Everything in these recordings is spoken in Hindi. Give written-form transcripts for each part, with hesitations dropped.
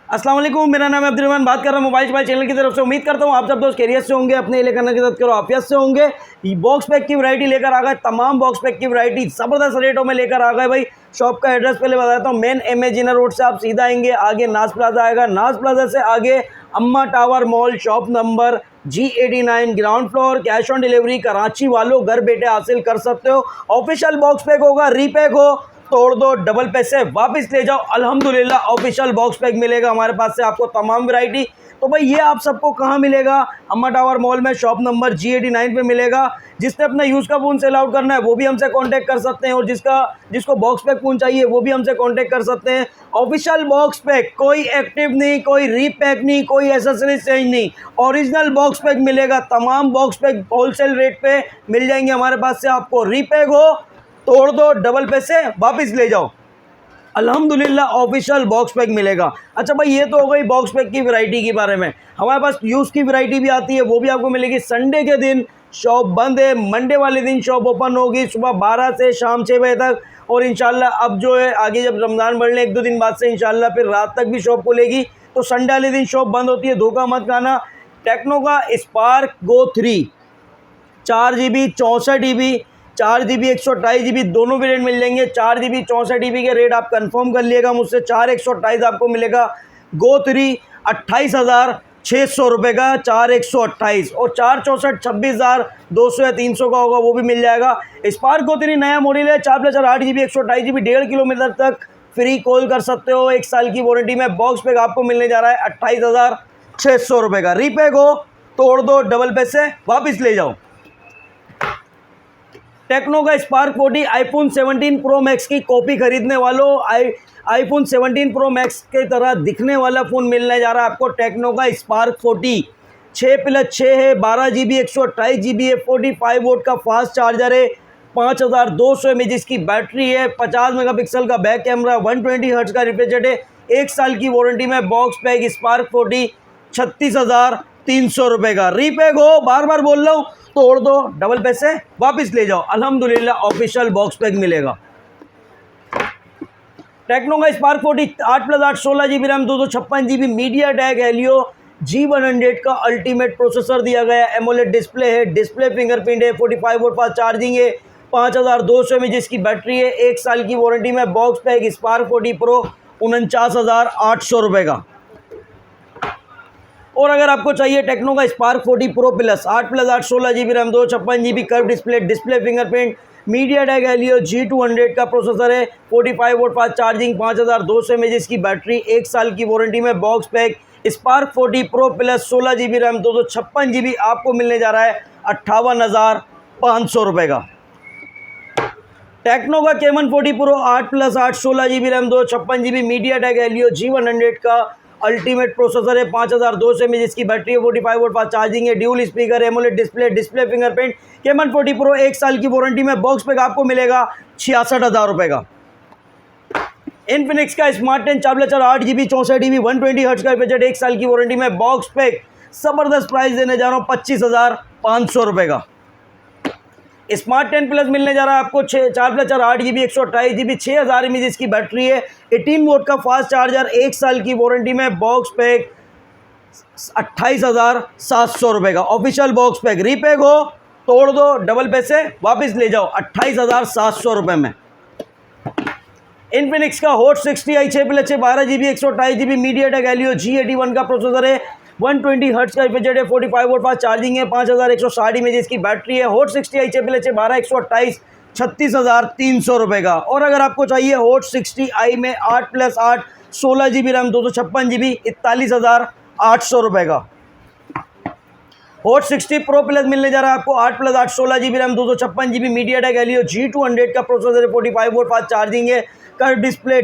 अस्सलाम वालेकुम, मेरा नाम है अब्दुल, बात कर रहा हूँ मोबाइल चैनल की तरफ से। उम्मीद करता हूँ आप सब दोस्त खैरियत से होंगे, अपने इलाके की मदद करो आफियत से होंगे। बॉक्स पैक की वैरायटी लेकर आ गए, तमाम बॉक्स पैक की वैरायटी ज़बरदस्त रेटों में लेकर आ गए भाई। शॉप का एड्रेस पहले बताता हूँ। Main M A Jinnah road से आप सीधा आएंगे, आगे नाज प्लाजा आएगा, नाज प्लाजा से आगे अम्मा tower mall, shop number G89, ground floor. Cash on delivery Karachi वालों घर बैठे हासिल कर सकते हो। ऑफिशियल बॉक्स पैक होगा, रीपैक हो तोड़ दो, डबल पैसे वापस ले जाओ। अल्हम्दुलिल्लाह ऑफिशियल बॉक्स पैक मिलेगा हमारे पास से आपको तमाम वैरायटी। तो भाई ये आप सबको कहाँ मिलेगा? अम्मा टावर मॉल में, शॉप नंबर G89 पे मिलेगा। जिसने अपना यूज़ का फ़ोन सेल आउट करना है वो भी हमसे कांटेक्ट कर सकते हैं, और जिसको बॉक्स पैक फ़ोन चाहिए वो भी हमसे कांटेक्ट कर सकते हैं। ऑफिशियल बॉक्स पैक, कोई एक्टिव नहीं, कोई रीपैक नहीं, कोई एसेसरीज चेंज नहीं, ओरिजिनल बॉक्स पैक मिलेगा। तमाम बॉक्स पैक होलसेल रेट पे मिल जाएंगे हमारे पास से आपको। रीपैक हो तोड़ दो, डबल पैसे वापस ले जाओ। अल्हम्दुलिल्लाह ऑफिशियल बॉक्स पैक मिलेगा। अच्छा भाई, ये तो हो गई बॉक्स पैक की वैरायटी के बारे में। हमारे पास यूज़ की वैरायटी भी आती है, वो भी आपको मिलेगी। संडे के दिन शॉप बंद है, मंडे वाले दिन शॉप ओपन होगी सुबह 12 से शाम 6 बजे तक। और इंशाल्लाह अब जो है आगे जब रमज़ान बढ़ने 1-2 दिन बाद से इंशाल्लाह फिर रात तक भी शॉप खुलेगी। तो संडे वाले दिन शॉप बंद होती है, धोखा मत खाना। टेक्नो का Spark Go 3 4GB 64GB, 4GB 128GB दोनों वेरिएंट मिल जाएंगे। 4GB 64GB के रेट आप कंफर्म कर लिएगा मुझसे, 4 128 आपको मिलेगा। गो 3 28,600 रुपये का 4 128, और 4 64 26,200 या 300 का होगा, वो भी मिल जाएगा। स्पार्क गो 3 नया मॉडल है, 4+8GB 128GB 1.5 किलोमीटर तक फ्री कॉल कर सकते हो, 1 साल की वारंटी में। बॉक्स पैक आपको मिलने जा रहा है 28,600 रुपये का। रीपैक हो तोड़ दो, डबल पैसे वापस ले जाओ। टेक्नो का स्पार्क 40 आईफोन 17 प्रो मैक्स की कॉपी खरीदने वालों, आईफोन 17 प्रो मैक्स के तरह दिखने वाला फ़ोन मिलने जा रहा है आपको। टेक्नो का स्पार्क 40 6+6 है, 12GB 128GB है, 45 वोट का फास्ट चार्जर है, 5200 mAh की बैटरी है, 50 मेगापिक्सल का बैक कैमरा, 120 हर्ट्ज का रिफ्रेश रेट है, 1 साल की वारंटी में। बॉक्स पैक स्पार्क 40 36,300 रुपये का। रीपैक हो, बार बार बोल रहा हूँ, तोड़ दो, डबल पैसे वापस ले जाओ। अल्हम्दुलिल्लाह ऑफिशियल बॉक्स पैक मिलेगा। टेक्नो का spark 40 8+8 16GB RAM 256GB media take Helio G100 का अल्टीमेट प्रोसेसर दिया गया है। एमोलेड डिस्प्ले है, डिस्प्ले फिंगरप्रिंट है, 45 वोट फास्ट चार्जिंग है, 5200 mAh की बैटरी है, 1 साल की वारंटी में। बॉक्स पैक स्पार्क 40 प्रो 49,800 रुपये का। और अगर आपको चाहिए टेक्नो का spark 40 pro plus 8+8 16GB RAM 256GB curve display fingerprint, media take Helio G200 का प्रोसेसर है, 45 वोट फास्ट चार्जिंग, 5200 mAh की बैटरी, 1 साल की वारंटी में। Box pack spark 40 pro plus 16GB RAM 256GB आपको मिलने जा रहा है 58,500 रुपये का। टेक्नो का केमन 40 pro 8+8 16GB RAM 256GB media take Helio G100 का अल्टीमेट प्रोसेसर है, 5200 mAh की बैटरी है, 45 वोट फास्ट चार्जिंग है, dual speaker, AMOLED display fingerprint. केमन 40 प्रो 1 साल की वारंटी में। बॉक्स पैक आपको मिलेगा 66,000 रुपये का। इन्फिनिक्स का स्मार्ट 10 4+8GB 64GB 120 हर्ट्ज का बजट, 1 साल की वारंटी में। बॉक्स पैक ज़बरदस्त प्राइस देने जा रहा हूँ 25,500 रुपये का। स्मार्ट 10 प्लस मिलने जा रहा है आपको 4+8GB 128GB 6000 mAh की बैटरी है, 18 वोट का फास्ट चार्जर, 1 साल की वारंटी में। बॉक्स पैक 28,700 रुपये का ऑफिशियल बॉक्स पैक। रीपैक हो तोड़ दो, डबल पैसे वापस ले जाओ 28,700 रुपये में। इन्फिनिक्स का hot 60i 6+6 12GB 128GB media take Helio G81 का प्रोसेसर है, 120 हर्ट्ज का बजट है, 45 वोट फास्ट चार्जिंग है, 5160 mAh की बैटरी है। हॉट 60i 6+6 12 128 36,300 रुपये का। और अगर आपको चाहिए हॉट 60i में 8+8 16GB रैम 256GB 41,800 रुपये का। हॉट 60 प्रो प्लस मिलने जा रहा है आपको 8+8 16GB RAM 256GB media take Helio G200 का प्रोसेसर है, 45 वोट फास्ट चार्जिंग है, कर्व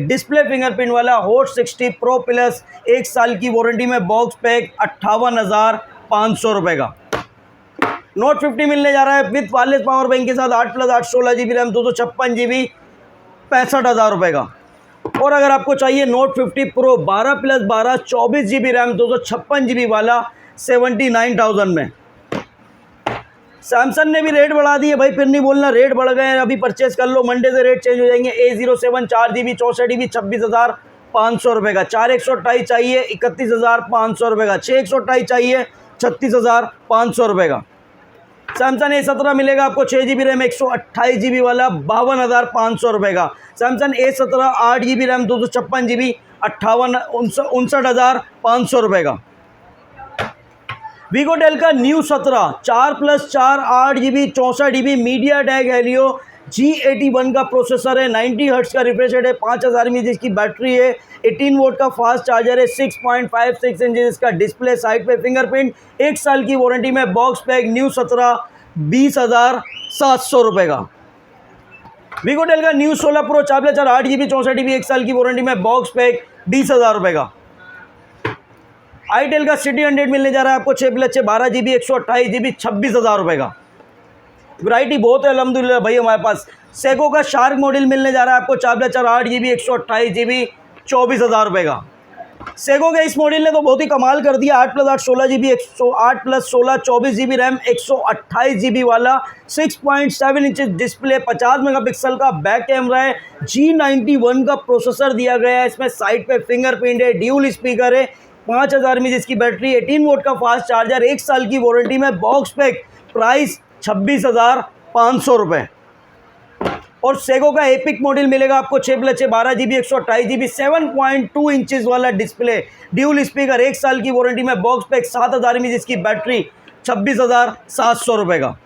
डिस्प्ले फिंगरप्रिंट वाला हॉट 60 प्रो प्लस, 1 साल की वारंटी में। बॉक्स पैक 58,500 रुपये का। नोट 50 मिलने जा रहा है विद वायरलेस पावर बैंक के साथ 8+8 16GB रैम 256GB 65,000 रुपये का। और अगर आपको चाहिए note 50 pro 12+12 24GB RAM 256GB वाला 79,000 में। सैमसंग ने भी रेट बढ़ा दिए भाई, फिर नहीं बोलना रेट बढ़ गए हैं, अभी परचेस कर लो, मंडे से रेट चेंज हो जाएंगे। A07 4GB 64GB ₹31,500 का। 4/128 चाहिए ₹31,500 का। 6/128 चाहिए ₹36,500 का। सैमसंग A17 मिलेगा आपको 6 GB रैम 128 GB वाला ₹52,500 का। Samsung A17 8 GB RAM 256 GB 59,500 का। वीगोटेल का new 17 4+4 8 GB 64 GB MediaTek Helio G81 का प्रोसेसर है। 90 हर्ट्ज का रिफ्रेश रेट है। 5000 mAh की बैटरी है। 18 वोल्ट का फास्ट चार्जर है। 6.56 इंचेस का डिस्प्ले, साइड पे फिंगरप्रिंट, 1 साल की वारंटी में बॉक्स पैक न्यू 17 ₹20,700 का। वीगोटेल का न्यू 16 प्रो 4+4 8 GB 64 GB 1 साल की वारंटी में बॉक्स पैक ₹20,000 का। आईटेल का सिटी 100 मिलने जा रहा है आपको 6+6 12 GB 128 GB 26,000 का। वैरायटी बहुत है अल्हम्दुलिल्लाह भाई हमारे पास। सेको का शार्क मॉडल मिलने जा रहा है आपको 4+4 8 GB 128 GB 24,000 का। सेको के इस मॉडल ने तो बहुत ही कमाल कर दिया। 8+8 16 GB 8+16 24 GB रैम 128 GB वाला 6.7 इंच डिस्प्ले, 50 मेगापिक्सल का बैक कैमरा है। G91 का प्रोसेसर दिया गया है। इसमें साइड पे फिंगरप्रिंट है, ड्यूल स्पीकर है, 5000 mAh की बैटरी, 18 वोल्ट का फास्ट चार्जर, 1 साल की वारंटी में बॉक्स पैक, प्राइस ₹26,500। और सेगो का एपिक मॉडल मिलेगा आपको 6+6 12 GB 128 GB 7.2 इंचेस वाला डिस्प्ले, ड्यूल स्पीकर, 1 साल की वारंटी में बॉक्स पैक, 7000 mAh की बैटरी, ₹26,700 का।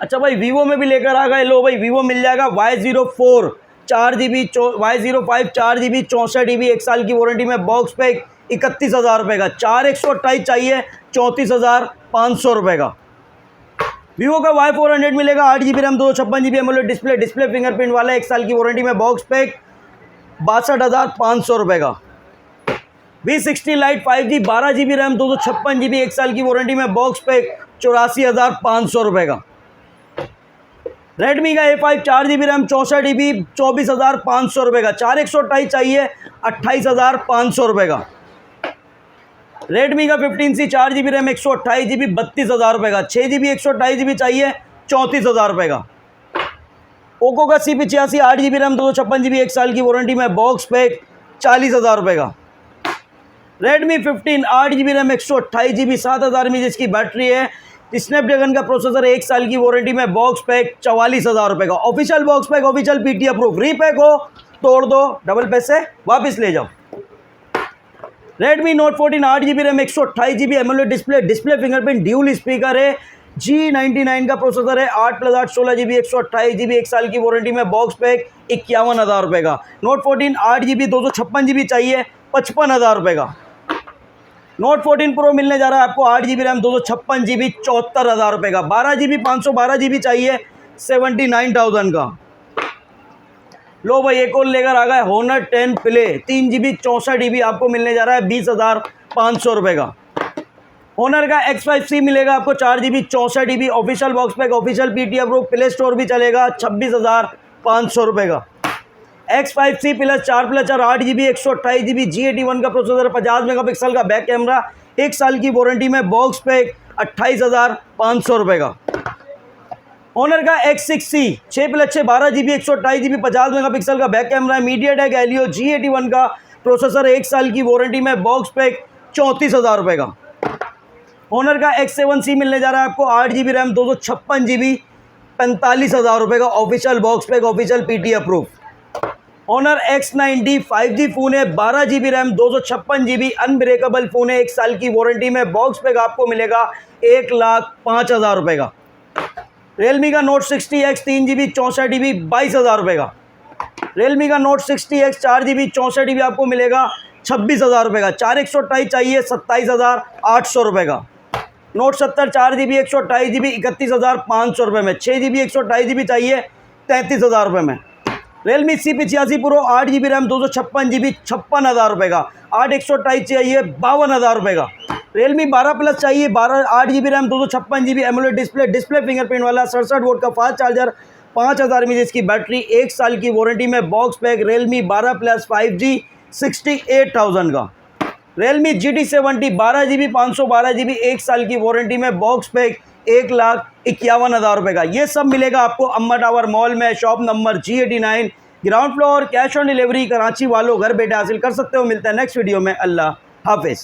अच्छा भाई वीवो में भी लेकर आ गए। लो भाई वीवो मिल जाएगा Y04 4 GB Y05 4 GB 64 GB 1 साल की वारंटी में बॉक्स पैक, ₹31,000 का। 4/128 चाहिए ₹34,500 का। वीवो का Y400 मिलेगा 8 GB RAM 256 GB AMOLED display fingerprint वाला, 1 साल की वारंटी में बॉक्स पैक, ₹62,500 का। V60 light 5G 12 GB RAM 256 GB 1 साल की वारंटी में बॉक्स पैक, ₹84,500 का। रेडमी का A5 4 GB रैम 64 GB 24,500 का। 4/128 चाहिए ₹28,500 का। रेडमी का 15C 4 GB रैम 128 GB 32,000 का। 6 GB 128 GB चाहिए ₹34,000 का। पोको का CP86 8 GB रैम 256 GB 1 साल की वारंटी में बॉक्स पैक, ₹40,000 का। Redmi 15 8 GB RAM 128 GB 7000 mAh की बैटरी है। स्नैपड्रैगन का प्रोसेसर, 1 साल की वारंटी में बॉक्स पैक, ₹44,000 का। Official box pack, official PT approve. Repack हो तोड़ दो, डबल पैसे वापस ले जाओ। Redmi note 14 8 GB RAM 128 GB AMOLED display fingerprint, dual speaker है। G99 का प्रोसेसर है। 8+8 16 GB 128 GB 1 साल की वारंटी में बॉक्स पैक, ₹51,000 का। नोट 14 8 GB 256 GB चाहिए ₹55,000 का। नोट 14 प्रो मिलने जा रहा है आपको 8 GB रैम 256 GB 74,000 का। 12 GB 512 GB चाहिए 79,000 का। लो भाई एक और लेकर आ गए Honor 10 प्ले 3 GB 64 GB आपको मिलने जा रहा है ₹20,500 का। Honor का X5C मिलेगा आपको 4 GB 64 GB official box pack, official PT approve, play store भी चलेगा, ₹26,500 का। X5C plus 4+4 8 GB 128 GB G81 का प्रोसेसर, 50 मेगापिक्सल का बैक कैमरा, 1 साल की वारंटी में बॉक्स पैक, ₹28,500 का। Honor का X6C 6+6 12 GB 128 GB 50 मेगापिक्सल का बैक कैमरा है। मीडियाटेक हेलियो G81 का प्रोसेसर, 1 साल की वारंटी में बॉक्स पैक, ₹34,000 का। Honor का X7C मिलने जा रहा है आपको 8 GB रैम 256 GB 45,000 का। Official box pack, official PT approve. Honor X90 5G phone है, 12 GB RAM 256 GB unbreakable phone है, 1 साल की वारंटी में बॉक्स पैक आपको मिलेगा ₹1,05,000 का। Realme का Note 60X 3 GB 64 GB 22,000 का। Realme का Note 60X 4 GB 64 GB आपको मिलेगा ₹26,000 का। 4/128 चाहिए ₹27,800 का। Note 70 4 GB 128 GB 31,500 में। 6 GB 128 GB चाहिए ₹33,000 में। Realme CP86 Pro 8 GB RAM 256 GB 56,000 का। 8/128 चाहिए ₹52,000 का। Realme 12 प्लस चाहिए 8 GB RAM 256 GB AMOLED display fingerprint वाला, 67 वोल्ट का फास्ट चार्जर, 5000 mAh की बैटरी, 1 साल की वारंटी में box pack. Realme 12 plus 5G 68,000 का। Realme GT70 12 GB 512 GB 1 साल की वारंटी में बॉक्स पैक, ₹1,51,000 का। ये सब मिलेगा आपको अम्मा टावर मॉल में, shop number G89 ground floor cash on delivery Karachi वालों घर बैठे हासिल कर सकते हो। मिलता है नेक्स्ट वीडियो में। अल्लाह हाफिज़।